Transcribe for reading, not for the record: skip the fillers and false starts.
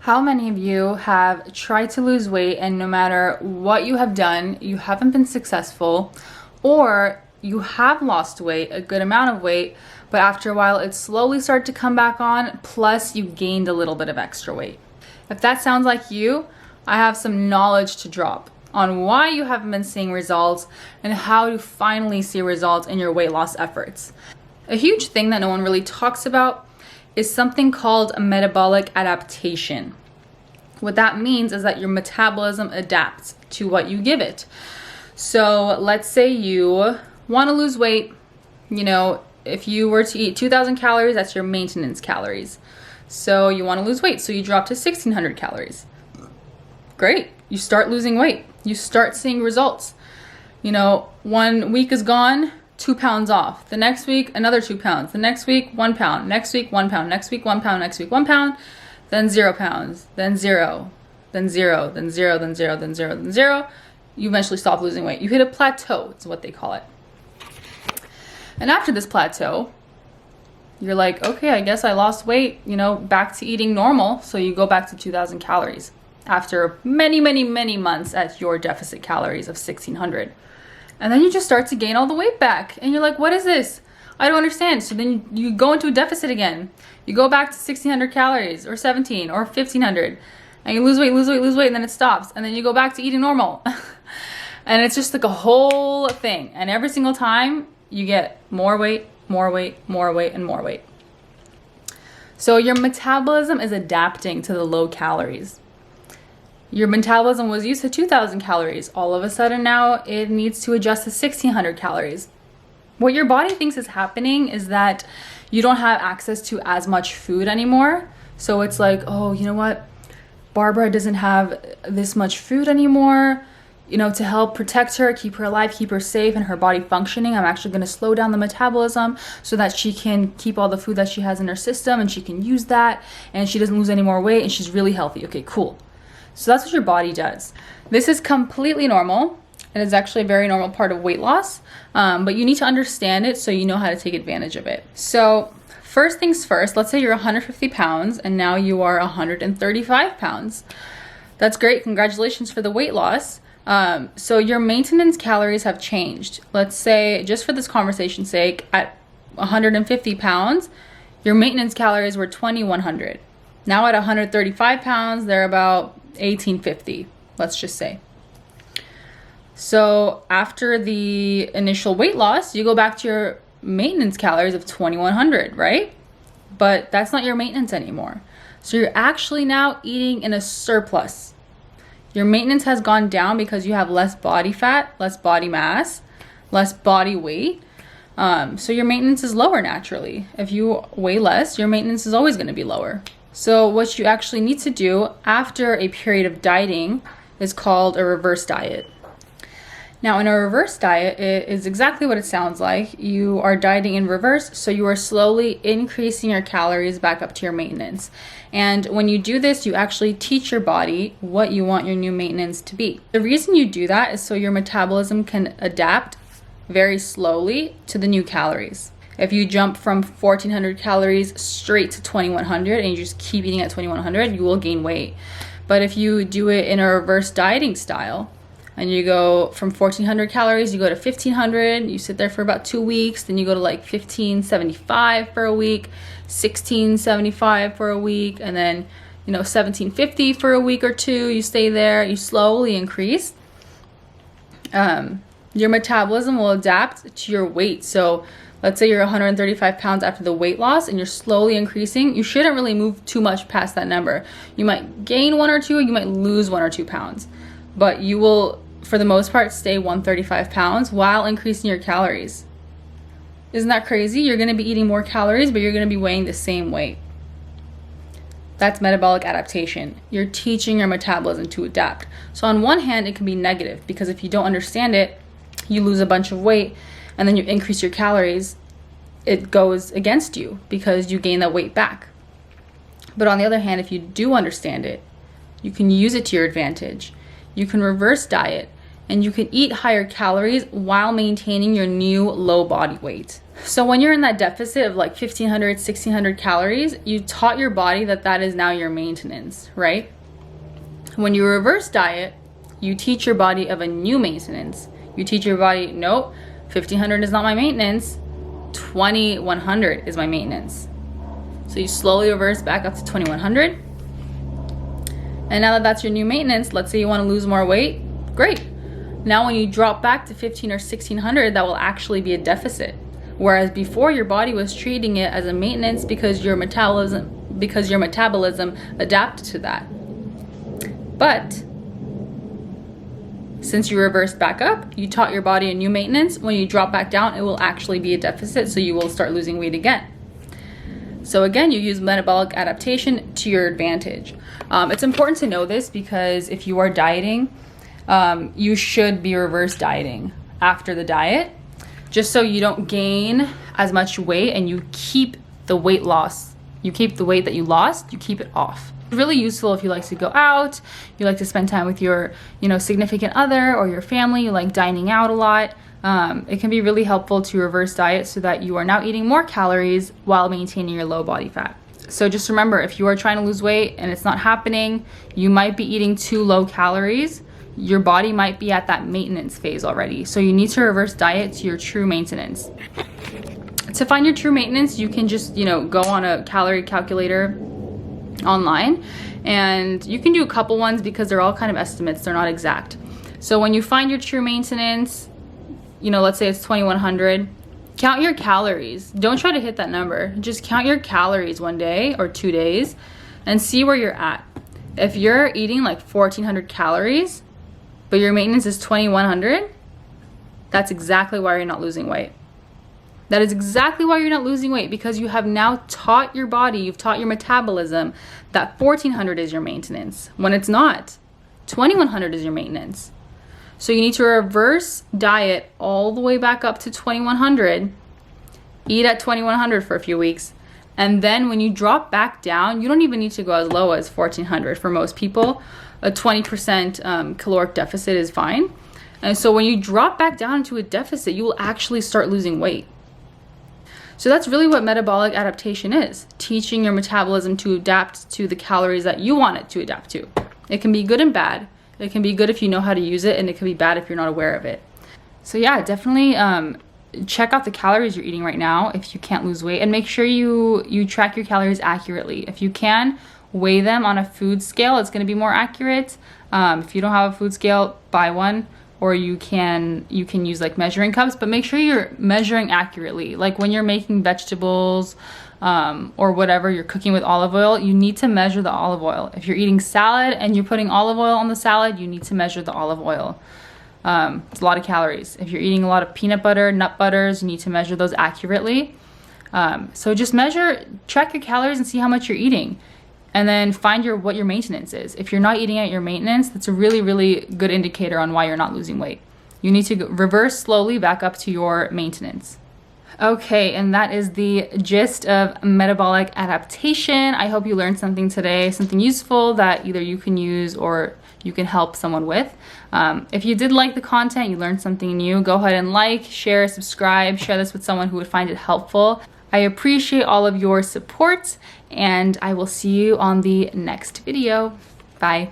How many of you have tried to lose weight and no matter what you have done, you haven't been successful, or you have lost weight, a good amount of weight, but after a while it slowly started to come back on, plus you gained a little bit of extra weight? If that sounds like you, I have some knowledge to drop on why you haven't been seeing results and how to finally see results in your weight loss efforts. A huge thing that no one really talks about is something called a metabolic adaptation. What that means is that your metabolism adapts to what you give it. So let's say you want to lose weight. If you were to eat 2,000 calories, that's your maintenance calories. So you want to lose weight, so you drop to 1,600 calories. Great, you start losing weight. You start seeing results. 1 week is gone, 2 pounds off. The next week, another 2 pounds. The next week, 1 pound. Next week, 1 pound. Next week, 1 pound. Next week, 1 pound. Then 0 pounds. Then 0. Then 0. Then 0. Then 0. Then 0. Then 0. You eventually stop losing weight. You hit a plateau, is what they call it. And after this plateau, you're like, okay, I guess I lost weight, back to eating normal. So you go back to 2,000 calories after many, many, many months at your deficit calories of 1,600. And then you just start to gain all the weight back. And you're like, what is this? I don't understand. So then you go into a deficit again. You go back to 1,600 calories or 17 or 1,500. And you lose weight, and then it stops. And then you go back to eating normal. And it's just like a whole thing. And every single time you get more weight, more weight, more weight, and more weight. So your metabolism is adapting to the low calories. Your metabolism was used to 2,000 calories. All of a sudden now it needs to adjust to 1,600 calories. What your body thinks is happening is that you don't have access to as much food anymore. So it's like, oh, you know what? Barbara doesn't have this much food anymore. To help protect her, keep her alive, keep her safe, and her body functioning, I'm actually going to slow down the metabolism so that she can keep all the food that she has in her system and she can use that and she doesn't lose any more weight and she's really healthy. Okay, cool. So that's what your body does. This is completely normal. It is actually a very normal part of weight loss, but you need to understand it so you know how to take advantage of it. So first things first, let's say you're 150 pounds and now you are 135 pounds. That's great. Congratulations for the weight loss. So your maintenance calories have changed. Let's say, just for this conversation's sake, at 150 pounds, your maintenance calories were 2,100. Now at 135 pounds, they're about 1,850, let's just say. So after the initial weight loss, you go back to your maintenance calories of 2,100, right? But that's not your maintenance anymore. So you're actually now eating in a surplus. Your maintenance has gone down because you have less body fat, less body mass, less body weight. So your maintenance is lower naturally. If you weigh less, your maintenance is always going to be lower. So what you actually need to do after a period of dieting is called a reverse diet. Now in a reverse diet, it is exactly what it sounds like. You are dieting in reverse, so you are slowly increasing your calories back up to your maintenance. And when you do this, you actually teach your body what you want your new maintenance to be. The reason you do that is so your metabolism can adapt very slowly to the new calories. If you jump from 1,400 calories straight to 2,100 and you just keep eating at 2,100, you will gain weight. But if you do it in a reverse dieting style, and you go from 1,400 calories, you go to 1,500, you sit there for about 2 weeks, then you go to like 1,575 for a week, 1,675 for a week, and then 1,750 for a week or two, you stay there, you slowly increase. Your metabolism will adapt to your weight. So let's say you're 135 pounds after the weight loss and you're slowly increasing, you shouldn't really move too much past that number. You might gain 1 or 2, you might lose 1 or 2 pounds, but you will, for the most part, stay 135 pounds while increasing your calories. Isn't that crazy? You're going to be eating more calories, but you're going to be weighing the same weight. That's metabolic adaptation. You're teaching your metabolism to adapt. So on one hand, it can be negative because if you don't understand it, you lose a bunch of weight and then you increase your calories. It goes against you because you gain that weight back. But on the other hand, if you do understand it, you can use it to your advantage. You can reverse diet and you can eat higher calories while maintaining your new low body weight. So when you're in that deficit of like 1500, 1600 calories, you taught your body that that is now your maintenance, right? When you reverse diet, you teach your body of a new maintenance. You teach your body, nope, 1500 is not my maintenance, 2100 is my maintenance. So you slowly reverse back up to 2100. And now that that's your new maintenance, let's say you want to lose more weight, great. Now when you drop back to 15 or 1600, that will actually be a deficit. Whereas before, your body was treating it as a maintenance because your metabolism adapted to that. But since you reversed back up, you taught your body a new maintenance. When you drop back down, it will actually be a deficit, so you will start losing weight again. So again, you use metabolic adaptation to your advantage. It's important to know this because if you are dieting, you should be reverse dieting after the diet, just so you don't gain as much weight and you keep the weight loss. You keep the weight that you lost, you keep it off. It's really useful if you like to go out, you like to spend time with your, significant other or your family, you like dining out a lot. It can be really helpful to reverse diet so that you are now eating more calories while maintaining your low body fat. So just remember, if you are trying to lose weight and it's not happening, you might be eating too low calories. Your body might be at that maintenance phase already. So you need to reverse diet to your true maintenance. To find your true maintenance, you can just, go on a calorie calculator online, and you can do a couple ones because they're all kind of estimates. They're not exact. So when you find your true maintenance, let's say it's 2100, count your calories. Don't try to hit that number. Just count your calories one day or 2 days and see where you're at. If you're eating like 1400 calories, but your maintenance is 2100, that's exactly why you're not losing weight. That is exactly why you're not losing weight, because you have now taught your body, you've taught your metabolism that 1400 is your maintenance, when it's not. 2100 is your maintenance. So you need to reverse diet all the way back up to 2100, eat at 2100 for a few weeks, and then when you drop back down, you don't even need to go as low as 1400. For most people, a 20% caloric deficit is fine. And so when you drop back down into a deficit, you will actually start losing weight. So that's really what metabolic adaptation is, teaching your metabolism to adapt to the calories that you want it to adapt to. It can be good and bad. It can be good if you know how to use it, and it can be bad if you're not aware of it. So yeah, definitely check out the calories you're eating right now if you can't lose weight, and make sure you track your calories accurately. If you can, weigh them on a food scale. It's going to be more accurate. If you don't have a food scale, buy one. Or you can use like measuring cups, but make sure you're measuring accurately. Like when you're making vegetables or whatever, you're cooking with olive oil, you need to measure the olive oil. If you're eating salad and you're putting olive oil on the salad, you need to measure the olive oil. It's a lot of calories. If you're eating a lot of peanut butter, nut butters, you need to measure those accurately. So just track your calories and see how much you're eating. And then find what your maintenance is. If you're not eating at your maintenance, that's a really, really good indicator on why you're not losing weight. You need to reverse slowly back up to your maintenance. Okay, and that is the gist of metabolic adaptation. I hope you learned something today, something useful that either you can use or you can help someone with. If you did like the content, you learned something new, go ahead and like, share, subscribe, share this with someone who would find it helpful. I appreciate all of your support, and I will see you on the next video. Bye.